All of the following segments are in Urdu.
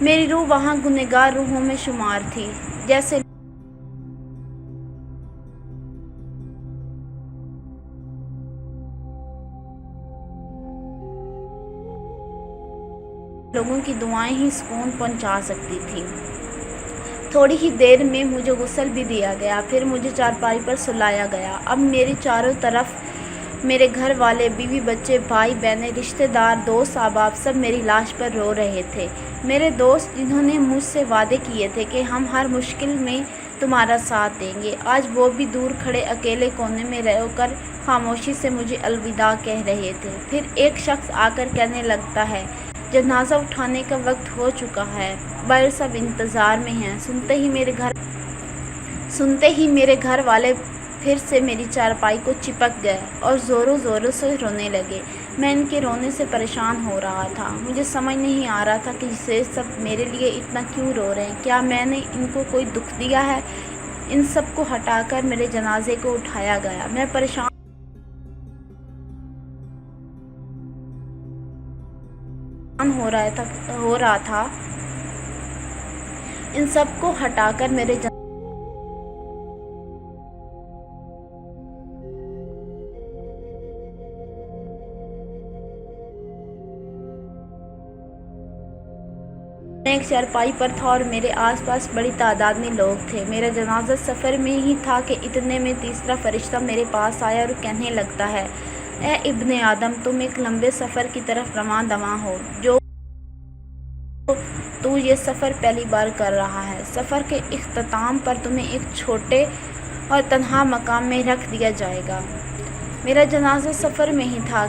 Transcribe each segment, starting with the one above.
میری روح وہاں گنہگار روحوں میں شمار تھی، جیسے لوگوں کی دعائیں ہی سکون پہنچا سکتی تھیں۔ تھوڑی ہی دیر میں مجھے غسل بھی دیا گیا، پھر مجھے چارپائی پر سلایا گیا۔ اب میرے چاروں طرف میرے گھر والے، بیوی، بچے، بھائی بہنیں، رشتہ دار، دوست احباب سب میری لاش پر رو رہے تھے۔ میرے دوست جنہوں نے مجھ سے وعدے کیے تھے کہ ہم ہر مشکل میں تمہارا ساتھ دیں گے، آج وہ بھی دور کھڑے اکیلے کونے میں رو کر خاموشی سے مجھے الوداع کہہ رہے تھے۔ پھر ایک شخص آ کر کہنے لگتا ہے، جنازہ اٹھانے کا وقت ہو چکا ہے، باہر سب انتظار میں ہیں۔ سنتے ہی میرے گھر والے پھر سے میری چارپائی کو چپک گئے اور زوروں زوروں سے رونے لگے۔ میں ان کے رونے سے پریشان ہو رہا تھا۔ مجھے سمجھ نہیں آ رہا تھا کہ یہ سب میرے لیے اتنا کیوں رو رہے ہیں۔ کیا میں نے ان کو کوئی دکھ دیا ہے؟ ان سب کو ہٹا کر میرے جنازے کو اٹھایا گیا۔ میں پریشان ہو رہا تھا۔ ان سب کو ہٹا کر میرے میں ایک چارپائی پر تھا اور میرے آس پاس بڑی تعداد میں لوگ تھے۔ میرا جنازہ سفر میں ہی تھا کہ اتنے میں تیسرا فرشتہ میرے پاس آیا اور کہنے لگتا ہے، اے ابن آدم، تم ایک لمبے سفر کی طرف رواں دواں ہو، جو تو یہ سفر پہلی بار کر رہا ہے۔ سفر کے اختتام پر تمہیں ایک چھوٹے اور تنہا مقام میں رکھ دیا جائے گا۔ میرا جنازہ سفر میں ہی تھا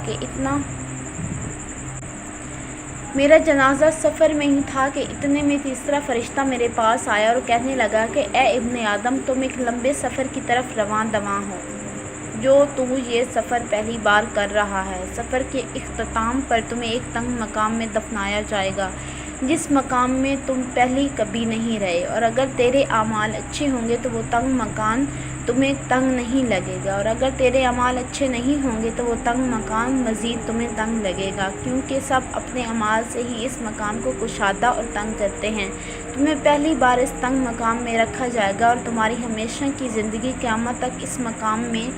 کہ اتنے میں تیسرا فرشتہ میرے پاس آیا اور کہنے لگا کہ اے ابن آدم، تم ایک لمبے سفر کی طرف رواں دواں ہو، جو تو یہ سفر پہلی بار کر رہا ہے۔ سفر کے اختتام پر تمہیں ایک تنگ مقام میں دفنایا جائے گا، جس مقام میں تم پہلے کبھی نہیں رہے، اور اگر تیرے اعمال اچھے ہوں گے تو وہ تنگ مکان تمہیں تنگ نہیں لگے گا، اور اگر تیرے اعمال اچھے نہیں ہوں گے تو وہ تنگ مکان مزید تمہیں تنگ لگے گا، کیونکہ سب اپنے اعمال سے ہی اس مقام کو کشادہ اور تنگ کرتے ہیں۔ تمہیں پہلی بار اس تنگ مقام میں رکھا جائے گا اور تمہاری ہمیشہ کی زندگی قیامت تک اس مقام میں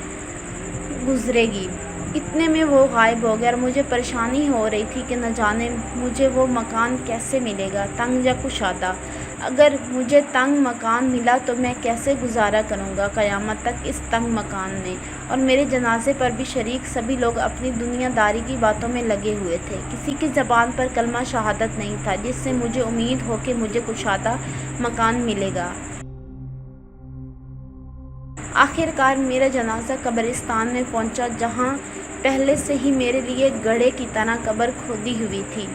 گزرے گی۔ اتنے میں وہ غائب ہو گیا اور مجھے پریشانی ہو رہی تھی کہ نہ جانے مجھے وہ مکان کیسے ملے گا، تنگ یا کشادہ۔ اگر مجھے تنگ مکان ملا تو میں کیسے گزارا کروں گا قیامت تک اس تنگ مکان میں؟ اور میرے جنازے پر بھی شریک سبھی لوگ اپنی دنیا داری کی باتوں میں لگے ہوئے تھے۔ کسی کی زبان پر کلمہ شہادت نہیں تھا جس سے مجھے امید ہو کہ مجھے کشادہ مکان ملے گا۔ آخر کار میرا جنازہ قبرستان میں پہنچا، جہاں پہلے سے ہی میرے لیے گڑھے کی طرح قبر کھودی ہوئی تھی،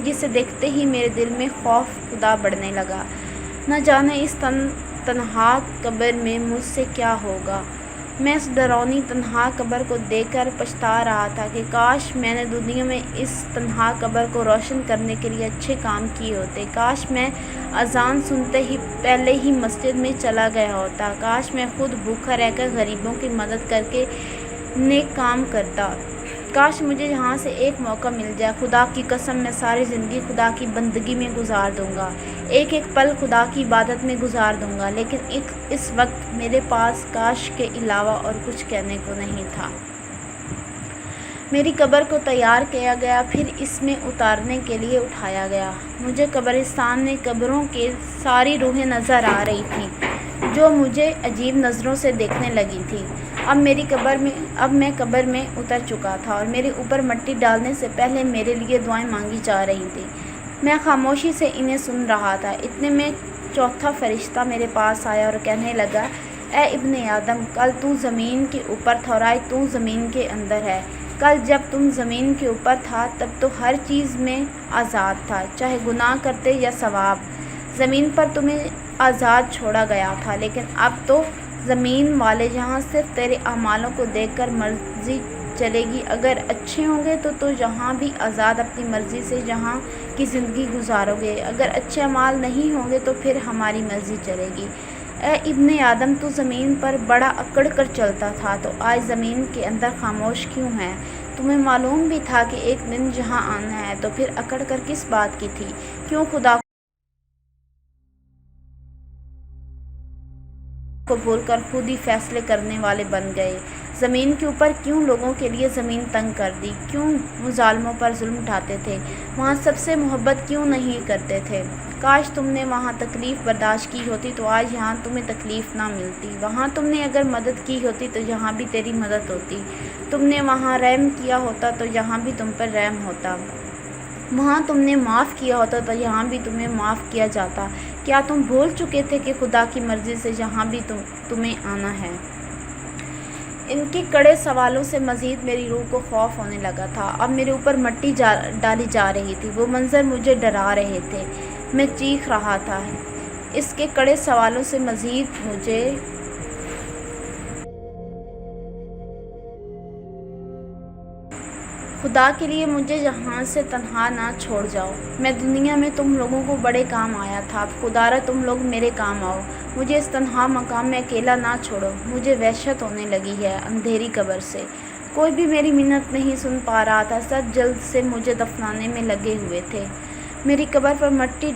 جسے دیکھتے ہی میرے دل میں خوف خدا بڑھنے لگا۔ نہ جانے اس تنہا قبر میں مجھ سے کیا ہوگا۔ میں اس ڈراؤنی تنہا قبر کو دیکھ کر پچھتا رہا تھا کہ کاش میں نے دنیا میں اس تنہا قبر کو روشن کرنے کے لیے اچھے کام کیے ہوتے۔ کاش میں اذان سنتے ہی پہلے ہی مسجد میں چلا گیا ہوتا۔ کاش میں خود بھوکا رہ کر غریبوں کی مدد کر کے نیک کام کرتا۔ کاش مجھے یہاں سے ایک موقع مل جائے۔ خدا کی قسم، میں ساری زندگی خدا کی بندگی میں گزار دوں گا، ایک ایک پل خدا کی عبادت میں گزار دوں گا، لیکن اس وقت میرے پاس کاش کے علاوہ اور کچھ کہنے کو نہیں تھا۔ میری قبر کو تیار کیا گیا، پھر اس میں اتارنے کے لیے اٹھایا گیا۔ مجھے قبرستان میں قبروں کی ساری روحیں نظر آ رہی تھیں، جو مجھے عجیب نظروں سے دیکھنے لگی تھیں۔ اب میں قبر میں اتر چکا تھا اور میرے اوپر مٹی ڈالنے سے پہلے میرے لیے دعائیں مانگی جا رہی تھیں۔ میں خاموشی سے انہیں سن رہا تھا۔ اتنے میں چوتھا فرشتہ میرے پاس آیا اور کہنے لگا، اے ابن آدم، کل تو زمین کے اوپر تھا اور آج تو زمین کے اندر ہے۔ کل جب تم زمین کے اوپر تھا تب تو ہر چیز میں آزاد تھا، چاہے گناہ کرتے یا ثواب۔ زمین پر تمہیں آزاد چھوڑا گیا تھا، لیکن اب تو زمین والے یہاں صرف تیرے اعمالوں کو دیکھ کر مرضی چلے گی۔ اگر اچھے ہوں گے تو یہاں بھی آزاد اپنی مرضی سے یہاں کی زندگی گزارو گے، اگر اچھے اعمال نہیں ہوں گے تو پھر ہماری مرضی چلے گی۔ اے ابن آدم، تو زمین پر بڑا اکڑ کر چلتا تھا، تو آج زمین کے اندر خاموش کیوں ہے؟ تمہیں معلوم بھی تھا کہ ایک دن یہاں آنا ہے، تو پھر اکڑ کر کس بات کی تھی؟ کیوں خدا کو بھول کر خود ہی فیصلے کرنے والے بن گئے۔ زمین کے اوپر کیوں لوگوں کے لیے زمین تنگ کر دی؟ کیوں وہ ظالموں پر ظلم اٹھاتے تھے؟ وہاں سب سے محبت کیوں نہیں کرتے تھے؟ کاش تم نے وہاں تکلیف برداشت کی ہوتی تو آج یہاں تمہیں تکلیف نہ ملتی۔ وہاں تم نے اگر مدد کی ہوتی تو یہاں بھی تیری مدد ہوتی۔ تم نے وہاں رحم کیا ہوتا تو یہاں بھی تم پر رحم ہوتا۔ وہاں تم نے معاف کیا ہوتا تو یہاں بھی تمہیں معاف کیا جاتا۔ کیا تم بھول چکے تھے کہ خدا کی مرضی سے یہاں بھی تمہیں آنا ہے؟ ان کے کڑے سوالوں سے مزید میری روح کو خوف ہونے لگا تھا۔ اب میرے اوپر مٹی ڈالی جا رہی تھی۔ وہ منظر مجھے ڈرا رہے تھے۔ میں چیخ رہا تھا۔ اس کے کڑے سوالوں سے مزید مجھے خدا کے لیے مجھے یہاں سے تنہا نہ چھوڑ جاؤ۔ میں دنیا میں تم لوگوں کو بڑے کام آیا تھا، اب خدا را تم لوگ میرے کام آؤ۔ مجھے اس تنہا مقام میں اکیلا نہ چھوڑو۔ مجھے وحشت ہونے لگی ہے اندھیری قبر سے۔ کوئی بھی میری منت نہیں سن پا رہا تھا۔ سب جلد سے مجھے دفنانے میں لگے ہوئے تھے۔ میری قبر پر مٹی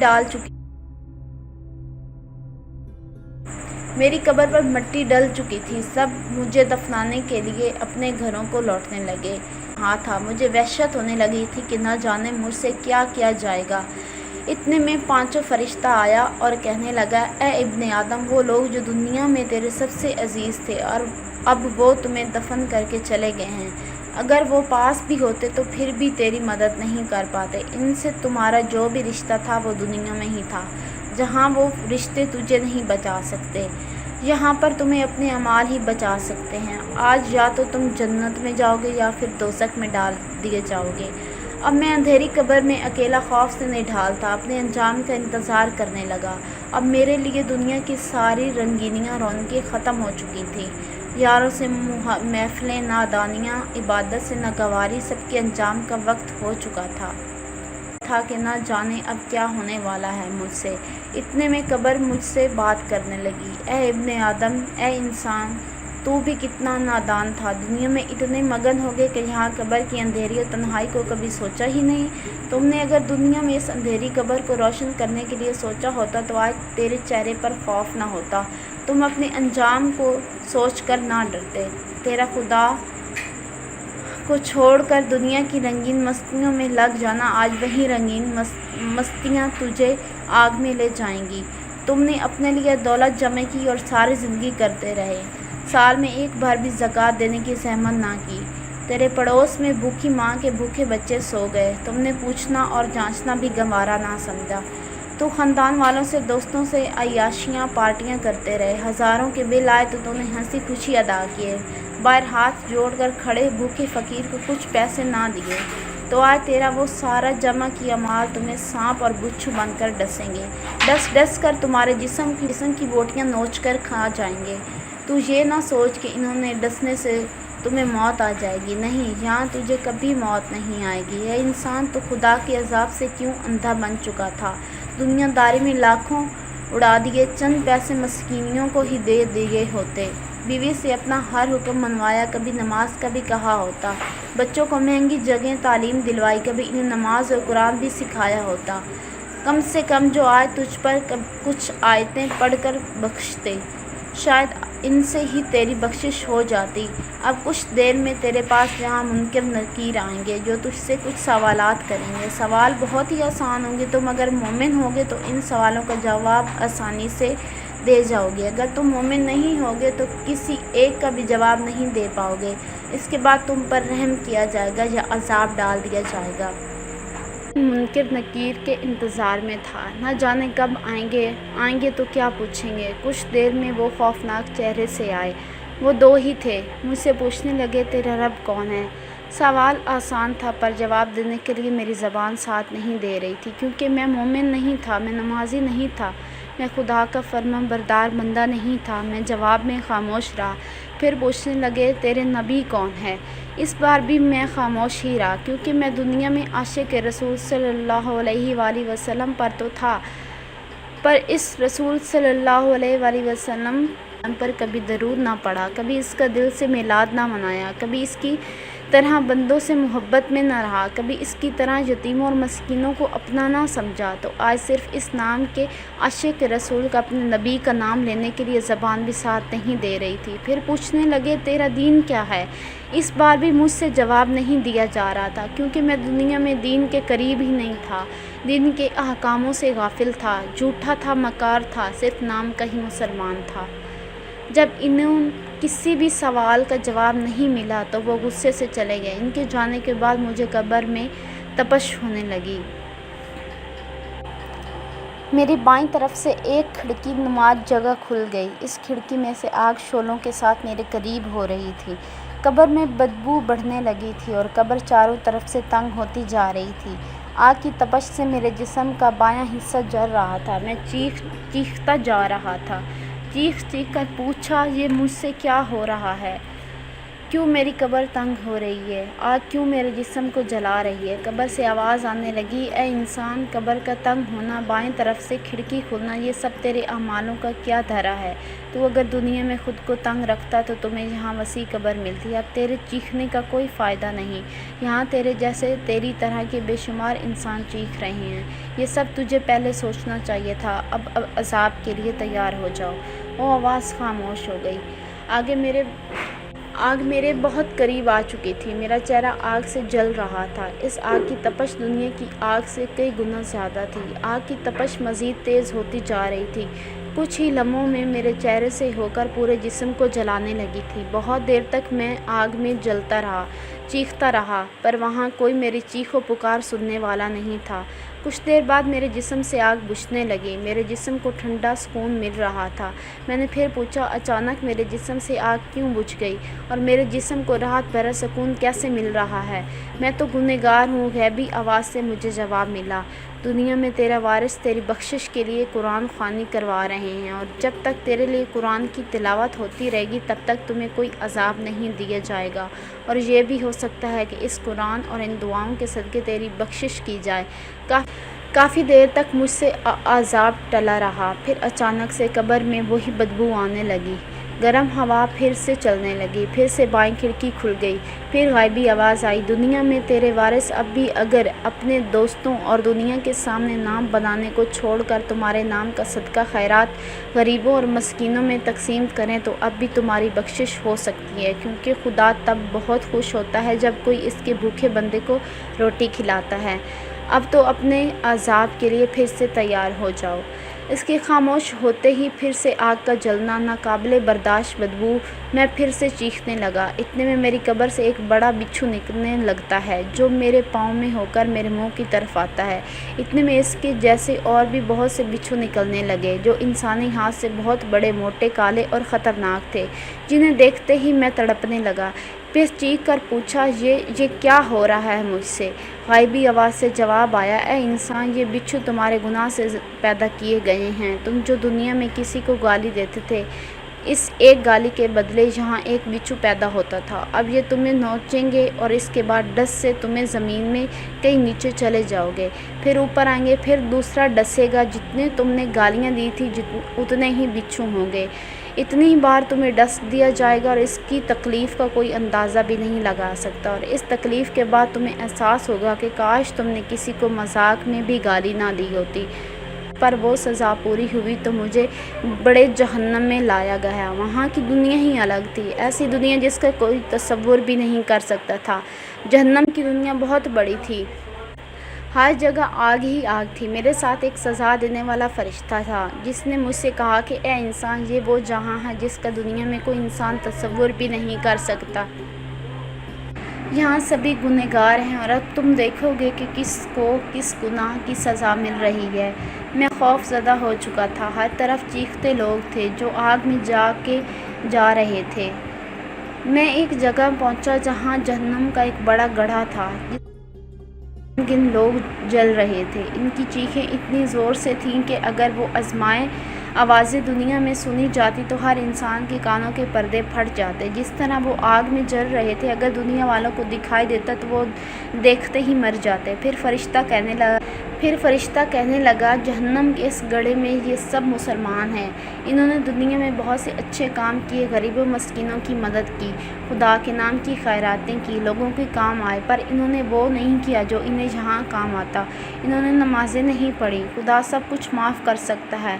ڈل چکی تھی۔ سب مجھے دفنانے کے لیے اپنے گھروں کو لوٹنے لگے۔ تھا مجھے وحشت ہونے لگی تھی کہ نہ جانے مجھ سے کیا کیا جائے گا۔ اتنے میں پانچواں فرشتہ آیا اور کہنے لگا، اے ابن آدم، وہ لوگ جو دنیا میں تیرے سب سے عزیز تھے اور اب وہ تمہیں دفن کر کے چلے گئے ہیں، اگر وہ پاس بھی ہوتے تو پھر بھی تیری مدد نہیں کر پاتے۔ ان سے تمہارا جو بھی رشتہ تھا وہ دنیا میں ہی تھا، جہاں وہ رشتے تجھے نہیں بچا سکتے، یہاں پر تمہیں اپنے اعمال ہی بچا سکتے ہیں۔ آج یا تو تم جنت میں جاؤ گے یا پھر دوزخ میں ڈال دیے جاؤ گے۔ اب میں اندھیری قبر میں اکیلا خوف سے نڈھال تھا، اپنے انجام کا انتظار کرنے لگا۔ اب میرے لیے دنیا کی ساری رنگینیاں رونقیں ختم ہو چکی تھیں۔ یاروں سے محفلیں، نادانیاں، عبادت سے ناگواری، سب کے انجام کا وقت ہو چکا تھا کہ نہ جانے اب کیا ہونے والا ہے مجھ سے۔ اتنے میں قبر مجھ سے بات کرنے لگی، اے ابن آدم، اے انسان، تو بھی کتنا نادان تھا، دنیا میں اتنے مگن ہو گئے کہ یہاں قبر کی اندھیری اور تنہائی کو کبھی سوچا ہی نہیں۔ تم نے اگر دنیا میں اس اندھیری قبر کو روشن کرنے کے لیے سوچا ہوتا تو آج تیرے چہرے پر خوف نہ ہوتا، تم اپنے انجام کو سوچ کر نہ ڈرتے۔ تیرا خدا کو چھوڑ کر دنیا کی رنگین مستیوں میں لگ جانا، آج وہی رنگین مستیاں تجھے آگ میں لے جائیں گی۔ تم نے اپنے لیے دولت جمع کی اور ساری زندگی کرتے رہے، سال میں ایک بار بھی زکوٰۃ دینے کی زحمت نہ کی۔ تیرے پڑوس میں بھوکی ماں کے بھوکے بچے سو گئے، تم نے پوچھنا اور جانچنا بھی گوارا نہ سمجھا۔ تو خاندان والوں سے، دوستوں سے عیاشیاں پارٹیاں کرتے رہے، ہزاروں کے بل آئے تو نے ہنسی خوشی ادا کیے، باہر ہاتھ جوڑ کر کھڑے بھوکے فقیر کو کچھ پیسے نہ دیے، تو آج تیرا وہ سارا جمع کیا مال تمہیں سانپ اور بچھو بن کر ڈسیں گے، ڈس ڈس کر تمہارے جسم کی بوٹیاں نوچ کر کھا جائیں گے۔ تو یہ نہ سوچ کہ انہوں نے ڈسنے سے تمہیں موت آ جائے گی، نہیں، یہاں تجھے کبھی موت نہیں آئے گی۔ اے انسان، تو خدا کے عذاب سے کیوں اندھا بن چکا تھا؟ دنیا داری میں لاکھوں اڑا دیے، چند پیسے مسکینوں کو ہی دے دیے ہوتے، بیوی سے اپنا ہر حکم منوایا، کبھی نماز کا بھی کہا ہوتا، بچوں کو مہنگی جگہیں تعلیم دلوائی، کبھی انہیں نماز اور قرآن بھی سکھایا ہوتا، کم سے کم جو آج تجھ پر کچھ آیتیں پڑھ کر بخشتے، شاید ان سے ہی تیری بخشش ہو جاتی۔ اب کچھ دیر میں تیرے پاس یہاں منکر نکیر آئیں گے جو تجھ سے کچھ سوالات کریں گے۔ سوال بہت ہی آسان ہوں گے، تم اگر مومن ہوگے تو ان سوالوں کا جواب آسانی سے دے جاؤ گے، اگر تم مومن نہیں ہوگے تو کسی ایک کا بھی جواب نہیں دے پاؤ گے۔ اس کے بعد تم پر رحم کیا جائے گا یا عذاب ڈال دیا جائے گا۔ منکر نکیر کے انتظار میں تھا، نہ جانے کب آئیں گے تو کیا پوچھیں گے۔ کچھ دیر میں وہ خوفناک چہرے سے آئے، وہ دو ہی تھے، مجھ سے پوچھنے لگے، تیرا رب کون ہے؟ سوال آسان تھا پر جواب دینے کے لیے میری زبان ساتھ نہیں دے رہی تھی، کیونکہ میں مومن نہیں تھا، میں نمازی نہیں تھا، میں خدا کا فرمان بردار بندہ نہیں تھا۔ میں جواب میں خاموش رہا۔ پھر پوچھنے لگے، تیرے نبی کون ہے؟ اس بار بھی میں خاموش ہی رہا، کیونکہ میں دنیا میں عاشق رسول صلی اللہ علیہ وآلہ وسلم پر تو تھا، پر اس رسول صلی اللہ علیہ وآلہ وسلم پر کبھی درود نہ پڑھا، کبھی اس کا دل سے میلاد نہ منایا، کبھی اس کی طرح بندوں سے محبت میں نہ رہا، کبھی اس کی طرح یتیموں اور مسکینوں کو اپنا نہ سمجھا، تو آج صرف اس نام کے عاشق رسول کا اپنے نبی کا نام لینے کے لیے زبان بھی ساتھ نہیں دے رہی تھی۔ پھر پوچھنے لگے تیرا دین کیا ہے؟ اس بار بھی مجھ سے جواب نہیں دیا جا رہا تھا، کیونکہ میں دنیا میں دین کے قریب ہی نہیں تھا، دین کے احکاموں سے غافل تھا، جھوٹا تھا، مکار تھا، صرف نام کا ہی مسلمان تھا۔ جب انہیں کسی بھی سوال کا جواب نہیں ملا تو وہ غصے سے چلے گئے۔ ان کے جانے کے بعد مجھے قبر میں تپش ہونے لگی۔ میری بائیں طرف سے ایک کھڑکی نما جگہ کھل گئی، اس کھڑکی میں سے آگ شعلوں کے ساتھ میرے قریب ہو رہی تھی۔ قبر میں بدبو بڑھنے لگی تھی اور قبر چاروں طرف سے تنگ ہوتی جا رہی تھی۔ آگ کی تپش سے میرے جسم کا بایاں حصہ جل رہا تھا، میں چیختا جا رہا تھا، چیخ کر پوچھا یہ مجھ سے کیا ہو رہا ہے؟ کیوں میری قبر تنگ ہو رہی ہے؟ آگ کیوں میرے جسم کو جلا رہی ہے؟ قبر سے آواز آنے لگی، اے انسان، قبر کا تنگ ہونا، بائیں طرف سے کھڑکی کھلنا، یہ سب تیرے اعمالوں کا کیا دھرا ہے؟ تو اگر دنیا میں خود کو تنگ رکھتا تو تمہیں یہاں وسیع قبر ملتی۔ اب تیرے چیخنے کا کوئی فائدہ نہیں، یہاں تیرے جیسے تیری طرح کے بے شمار انسان چیخ رہے ہیں۔ یہ سب تجھے پہلے سوچنا چاہیے تھا۔ اب عذاب کے لیے تیار ہو جاؤ۔ وہ آواز خاموش ہو گئی۔ آگ میرے بہت قریب آ چکی تھی، میرا چہرہ آگ سے جل رہا تھا۔ اس آگ کی تپش دنیا کی آگ سے کئی گنا زیادہ تھی۔ آگ کی تپش مزید تیز ہوتی جا رہی تھی، کچھ ہی لمحوں میں میرے چہرے سے ہو کر پورے جسم کو جلانے لگی تھی۔ بہت دیر تک میں آگ میں جلتا رہا، چیختا رہا، پر وہاں کوئی میری چیخ و پکار سننے والا نہیں تھا۔ کچھ دیر بعد میرے جسم سے آگ بجھنے لگی، میرے جسم کو ٹھنڈا سکون مل رہا تھا۔ میں نے پھر پوچھا، اچانک میرے جسم سے آگ کیوں بجھ گئی اور میرے جسم کو راحت بھرا سکون کیسے مل رہا ہے؟ میں تو گنہگار ہوں، غیبی آواز سے مجھے جواب ملا، دنیا میں تیرا وارث تیری بخشش کے لیے قرآن خوانی کروا رہے ہیں، اور جب تک تیرے لیے قرآن کی تلاوت ہوتی رہے گی تب تک تمہیں کوئی عذاب نہیں دیا جائے گا، اور یہ بھی ہو سکتا ہے کہ اس قرآن اور ان دعاؤں کے صدقے تیری بخشش کی جائے۔ کافی دیر تک مجھ سے عذاب ٹلا رہا، پھر اچانک سے قبر میں وہی بدبو آنے لگی، گرم ہوا پھر سے چلنے لگی، پھر سے بائیں کھڑکی کھل گئی، پھر غائبی آواز آئی، دنیا میں تیرے وارث اب بھی اگر اپنے دوستوں اور دنیا کے سامنے نام بنانے کو چھوڑ کر تمہارے نام کا صدقہ خیرات غریبوں اور مسکینوں میں تقسیم کریں تو اب بھی تمہاری بخشش ہو سکتی ہے، کیونکہ خدا تب بہت خوش ہوتا ہے جب کوئی اس کے بھوکے بندے کو روٹی کھلاتا ہے۔ اب تو اپنے عذاب کے لیے پھر سے تیار ہو جاؤ۔ اس کے خاموش ہوتے ہی پھر سے آگ کا جلنا، ناقابل برداشت بدبو، میں پھر سے چیخنے لگا۔ اتنے میں میری قبر سے ایک بڑا بچھو نکلنے لگتا ہے جو میرے پاؤں میں ہو کر میرے منہ کی طرف آتا ہے۔ اتنے میں اس کے جیسے اور بھی بہت سے بچھو نکلنے لگے جو انسانی ہاتھ سے بہت بڑے، موٹے، کالے اور خطرناک تھے، جنہیں دیکھتے ہی میں تڑپنے لگا۔ پھر چیخ کر پوچھا، یہ کیا ہو رہا ہے مجھ سے؟ غائبی آواز سے جواب آیا، اے انسان، یہ بچھو تمہارے گناہ سے پیدا کیے گئے ہیں۔ تم جو دنیا میں کسی کو گالی دیتے تھے، اس ایک گالی کے بدلے یہاں ایک بچھو پیدا ہوتا تھا۔ اب یہ تمہیں نوچیں گے اور اس کے بعد ڈس سے تمہیں زمین میں کہیں نیچے چلے جاؤ گے، پھر اوپر آئیں گے، پھر دوسرا ڈسے گا، جتنے تم نے گالیاں دی تھی اتنے ہی بچھو ہوں گے۔ اتنی بار تمہیں ڈس دیا جائے گا اور اس کی تکلیف کا کوئی اندازہ بھی نہیں لگا سکتا، اور اس تکلیف کے بعد تمہیں احساس ہوگا کہ کاش تم نے کسی کو مذاق میں بھی گالی نہ دی ہوتی، پر وہ سزا پوری ہوئی تو مجھے بڑے جہنم میں لایا گیا۔ وہاں کی دنیا ہی الگ تھی، ایسی دنیا جس کا کوئی تصور بھی نہیں کر سکتا تھا۔ جہنم کی دنیا بہت بڑی تھی، ہر جگہ آگ ہی آگ تھی۔ میرے ساتھ ایک سزا دینے والا فرشتہ تھا جس نے مجھ سے کہا کہ اے انسان، یہ وہ جہاں ہے جس کا دنیا میں کوئی انسان تصور بھی نہیں کر سکتا۔ یہاں سبھی گنہگار ہیں اور اب تم دیکھو گے کہ کس کو کس گناہ کی سزا مل رہی ہے۔ میں خوف زدہ ہو چکا تھا، ہر طرف چیختے لوگ تھے جو آگ میں جا رہے تھے۔ میں ایک جگہ پہنچا جہاں جہنم کا ایک بڑا گڑھا تھا گن لوگ جل رہے تھے۔ ان کی چیخیں اتنی زور سے تھیں کہ اگر وہ آوازیں دنیا میں سنی جاتی تو ہر انسان کے کانوں کے پردے پھٹ جاتے۔ جس طرح وہ آگ میں جل رہے تھے، اگر دنیا والوں کو دکھائی دیتا تو وہ دیکھتے ہی مر جاتے۔ پھر فرشتہ کہنے لگا، جہنم کے اس گڑھے میں یہ سب مسلمان ہیں۔ انہوں نے دنیا میں بہت سے اچھے کام کیے، غریبوں مسکینوں کی مدد کی، خدا کے نام کی خیراتیں کی، لوگوں کے کام آئے، پر انہوں نے وہ نہیں کیا جو انہیں یہاں کام آتا۔ انہوں نے نمازیں نہیں پڑھی۔ خدا سب کچھ معاف کر سکتا ہے،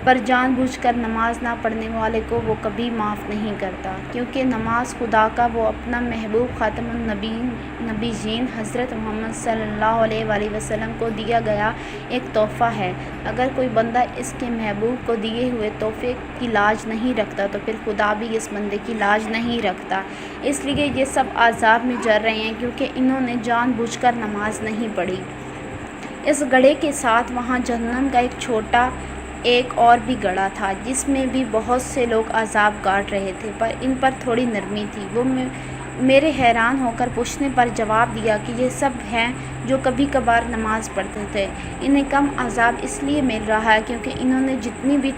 پر جان بوجھ کر نماز نہ پڑھنے والے کو وہ کبھی معاف نہیں کرتا، کیونکہ نماز خدا کا وہ اپنا محبوب خاتم النبیین حضرت محمد صلی اللہ علیہ وآلہ وسلم کو دیا گیا ایک تحفہ ہے۔ اگر کوئی بندہ اس کے محبوب کو دیے ہوئے تحفے کی لاج نہیں رکھتا تو پھر خدا بھی اس بندے کی لاج نہیں رکھتا۔ اس لیے یہ سب عذاب میں جل رہے ہیں، کیونکہ انہوں نے جان بوجھ کر نماز نہیں پڑھی۔ اس گڑھے کے ساتھ وہاں جہنم کا ایک اور بھی گڑھا تھا، جس میں بھی بہت سے لوگ عذاب کاٹ رہے تھے، پر ان پر تھوڑی نرمی تھی۔ وہ میرے حیران ہو کر پوچھنے پر جواب دیا کہ یہ سب ہیں جو کبھی کبھار نماز پڑھتے تھے۔ انہیں کم عذاب اس لیے مل رہا ہے کیونکہ انہوں نے جتنی بھی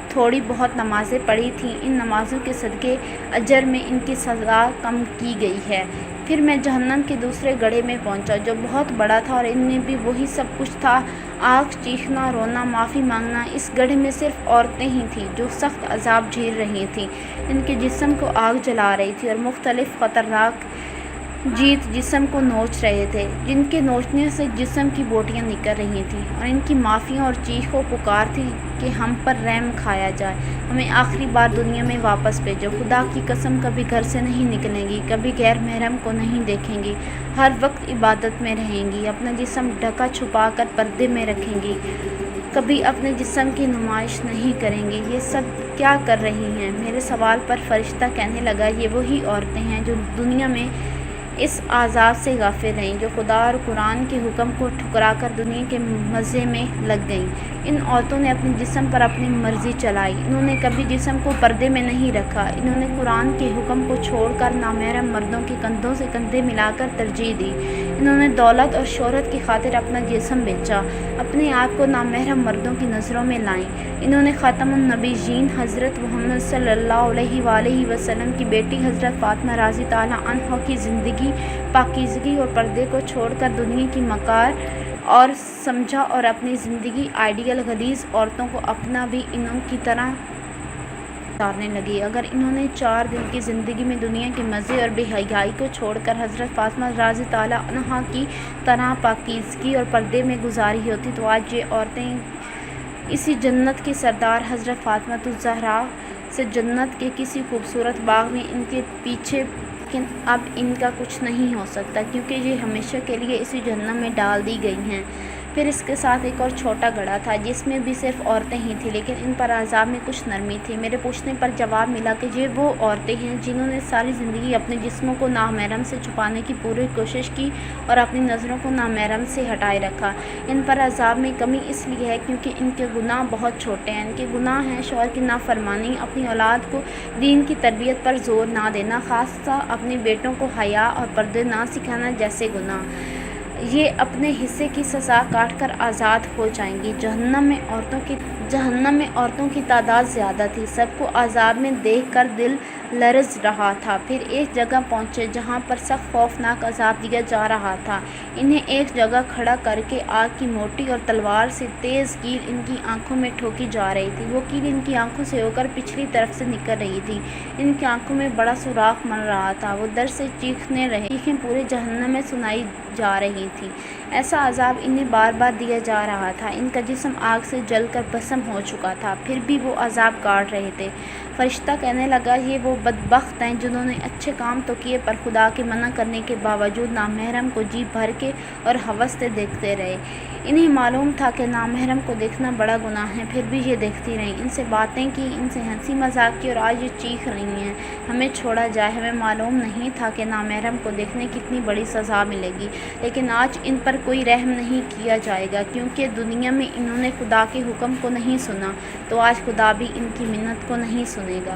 تھوڑی بہت نمازیں پڑھی تھیں، ان نمازوں کے صدقے اجر میں ان کی سزا کم کی گئی ہے۔ پھر میں جہنم کے دوسرے گڑھے میں پہنچا، جو بہت بڑا تھا، اور ان میں بھی وہی سب کچھ تھا: آگ، چیخنا، رونا، معافی مانگنا۔ اس گڑھے میں صرف عورتیں ہی تھیں جو سخت عذاب جھیل رہی تھیں۔ ان کے جسم کو آگ جلا رہی تھی اور مختلف خطرناک جیت جسم کو نوچ رہے تھے، جن کے نوچنے سے جسم کی بوٹیاں نکل رہی تھیں، اور ان کی معافیاں اور چیخ و پکار تھی کہ ہم پر رحم کھایا جائے، ہمیں آخری بار دنیا میں واپس بھیجو۔ خدا کی قسم، کبھی گھر سے نہیں نکلیں گی، کبھی غیر محرم کو نہیں دیکھیں گی، ہر وقت عبادت میں رہیں گی، اپنا جسم ڈھکا چھپا کر پردے میں رکھیں گی، کبھی اپنے جسم کی نمائش نہیں کریں گی۔ یہ سب کیا کر رہی ہیں؟ میرے سوال پر فرشتہ کہنے لگا، یہ وہی عورتیں ہیں جو دنیا میں اس عذاب سے غافل رہیں، جو خدا اور قرآن کے حکم کو ٹھکرا کر دنیا کے مزے میں لگ گئیں۔ ان عورتوں نے اپنے جسم پر اپنی مرضی چلائی، انہوں نے کبھی جسم کو پردے میں نہیں رکھا، انہوں نے قرآن کے حکم کو چھوڑ کر نامحرم مردوں کے کندھوں سے کندھے ملا کر ترجیح دی، انہوں نے دولت اور شہرت کی خاطر اپنا جسم بیچا، اپنے آپ کو نامحرم مردوں کی نظروں میں لائیں، انہوں نے خاتم النبیین حضرت محمد صلی اللہ علیہ وآلہ وسلم کی بیٹی حضرت فاطمہ رضی اللہ عنہا کی زندگی، پاکیزگی اور پردے کو چھوڑ کر دنیا کی مکار اور سمجھا، اور اپنی زندگی آئیڈیل غلیظ عورتوں کو اپنا بھی انہوں کی طرح گزارنے لگی۔ اگر انہوں نے 4 دن کی زندگی میں دنیا کے مزے اور بے حیائی کو چھوڑ کر حضرت فاطمہ رضی اللہ عنہا کی طرح پاکیزگی اور پردے میں گزاری ہوتی تو آج یہ عورتیں اسی جنت کی سردار حضرت فاطمہ الزہرا سے جنت کے کسی خوبصورت باغ میں ان کے پیچھے، لیکن اب ان کا کچھ نہیں ہو سکتا، کیونکہ یہ ہمیشہ کے لیے اسی جہنم میں ڈال دی گئی ہیں۔ پھر اس کے ساتھ ایک اور چھوٹا گڑھا تھا، جس میں بھی صرف عورتیں ہی تھیں، لیکن ان پر عذاب میں کچھ نرمی تھی۔ میرے پوچھنے پر جواب ملا کہ یہ وہ عورتیں ہیں جنہوں نے ساری زندگی اپنے جسموں کو نامحرم سے چھپانے کی پوری کوشش کی اور اپنی نظروں کو نامحرم سے ہٹائے رکھا۔ ان پر عذاب میں کمی اس لیے ہے کیونکہ ان کے گناہ بہت چھوٹے ہیں۔ ان کے گناہ ہیں شوہر کی نافرمانی، اپنی اولاد کو دین کی تربیت پر زور نہ دینا، خاصہ اپنے بیٹوں کو حیا اور پردے نہ سکھانا جیسے گناہ۔ یہ اپنے حصے کی سزا کاٹ کر آزاد ہو جائیں گی۔ جہنم میں عورتوں کی تعداد زیادہ تھی، سب کو عذاب میں دیکھ کر دل لرز رہا تھا۔ پھر ایک جگہ پہنچے جہاں پر سخت خوفناک عذاب دیا جا رہا تھا۔ انہیں ایک جگہ کھڑا کر کے آگ کی موٹی اور تلوار سے تیز کیل ان کی آنکھوں میں ٹھوکی جا رہی تھی۔ وہ کیل ان کی آنکھوں سے ہو کر پچھلی طرف سے نکل رہی تھی، ان کی آنکھوں میں بڑا سوراخ بن رہا تھا، وہ درد سے چیخنے رہے، چیخیں پورے جہنم میں سنائی جا رہی تھیں۔ ایسا عذاب انہیں بار بار دیا جا رہا تھا، ان کا جسم آگ سے جل کر بھسم ہو چکا تھا، پھر بھی وہ عذاب کاٹ رہے تھے۔ فرشتہ کہنے لگا، یہ وہ بدبخت ہیں جنہوں نے اچھے کام تو کیے پر خدا کے منع کرنے کے باوجود نامحرم کو جی بھر کے اور ہوس سے دیکھتے رہے۔ انہیں معلوم تھا کہ نامحرم کو دیکھنا بڑا گناہ ہے، پھر بھی یہ دیکھتی رہیں، ان سے باتیں کی، ان سے ہنسی مذاق کی، اور آج یہ چیخ رہی ہیں، ہمیں چھوڑا جائے۔ ہمیں معلوم نہیں تھا کہ نامحرم کو دیکھنے کتنی بڑی سزا ملے گی، لیکن آج ان پر کوئی رحم نہیں کیا جائے گا، کیونکہ دنیا میں انہوں نے خدا کے حکم کو نہیں سنا، تو آج خدا بھی ان کی منت کو نہیں سنے گا۔